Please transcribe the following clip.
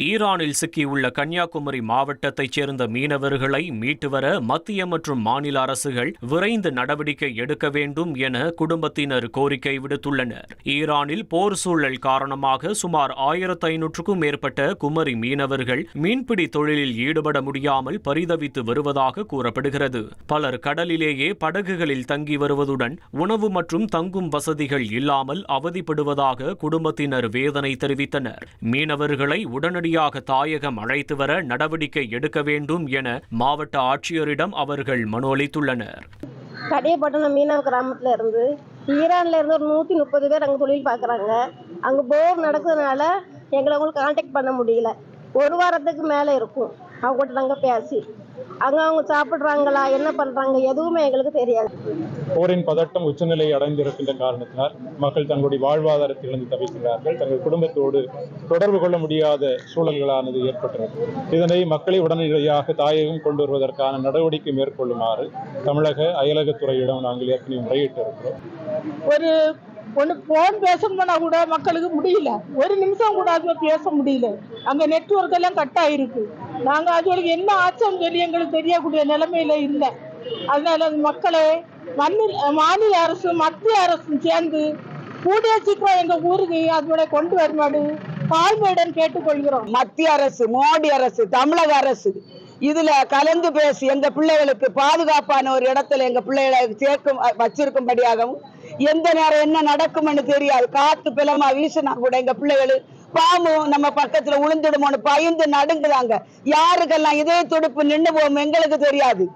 ஈரானில் சிக்கியுள்ள கன்னியாகுமரி மாவட்டத்தைச் சேர்ந்த மீனவர்களை மீட்டு வர மத்திய மற்றும் மாநில அரசுகள் விரைந்து நடவடிக்கை எடுக்க வேண்டும் என குடும்பத்தினர் கோரிக்கை விடுத்துள்ளனர். ஈரானில் போர் சூழல் காரணமாக சுமார் 1500க்கும் மேற்பட்ட குமரி மீனவர்கள் மீன்பிடி தொழிலில் ஈடுபட முடியாமல் பரிதவித்து வருவதாக கூறப்படுகிறது. பலர் கடலிலேயே படகுகளில் தங்கி வருவதுடன் உணவு மற்றும் தங்கும் வசதிகள் இல்லாமல் அவதிப்படுவதாக குடும்பத்தினர் வேதனை தெரிவித்தனர். மீனவர்களை உடனடியாக தாயகம் அழைத்து வர நடவடிக்கை எடுக்க வேண்டும் என மாவட்ட ஆட்சியரிடம் அவர்கள் மனு அளித்துள்ளனர். கடியப்பட்டினம் மீனவ கிராமத்துல இருந்து ஈரான்ல இருந்து ஒரு 130 பேர் அங்க தொழில் பார்க்குறாங்க. அங்க போர் நடக்கிறதுனால எங்களை அவங்களுக்கு கான்டாக்ட் பண்ண முடியல. ஒரு வாரத்துக்கு மேலே இருக்கும். அவங்ககிட்ட நாங்கள் பேசி அவங்க சாப்பிட்றாங்களா என்ன பண்றாங்க எதுவுமே எங்களுக்கு தெரியாது. போரின் பதட்டம் உச்சநிலை அடைந்திருக்கின்ற காரணத்தினால் மக்கள் தங்களுடைய வாழ்வாதாரத்திலிருந்து தவிக்கிறார்கள். தங்கள் குடும்பத்தோடு தொடர்பு கொள்ள முடியாத சூழல்களானது ஏற்பட்டுள்ளது. இதனை மக்களை உடனடியாக தாயகம் கொண்டு வருவதற்கான நடவடிக்கை மேற்கொள்ளுமாறு தமிழக அயலகத்துறையிடம் நாங்கள் ஏற்கனவே முறையிட்டிருக்கிறோம். ஒன்று ஃபோன் பேசணும்னா கூட மக்களுக்கு முடியல. ஒரு நிமிஷம் கூட அது பேச முடியல. அங்கே நெட்வொர்க் எல்லாம் கட் ஆகிருக்கு. நாங்கள் அதுவரைக்கு என்ன ஆச்சோன்னு சொல்லி எங்களுக்கு தெரியக்கூடிய நிலைமையில இல்லை. அதனால மக்களை மாநில அரசு மத்திய அரசும் சேர்ந்து கூடிய சீக்கிரம் எங்கள் ஊருக்கு அதோட கொண்டு வருமாறு தாழ்மையுடன் கேட்டுக்கொள்கிறோம். மத்திய அரசு, மோடி அரசு, தமிழக அரசு இதுல கலந்து பேசி எங்க பிள்ளைகளுக்கு பாதுகாப்பான ஒரு இடத்துல எங்க பிள்ளைகளை வச்சிருக்கும்படியாகவும், எந்த நேரம் என்ன நடக்கும்னு தெரியாது, காத்து பிளமா வீசினா கூட எங்க பிள்ளைகள் பாம்பு நம்ம பக்கத்துல உளுந்துடுமோன்னு பயந்து நடுங்குறாங்க. யாருக்கெல்லாம் இதய துடிப்பு நின்று போகும் எங்களுக்கு தெரியாது.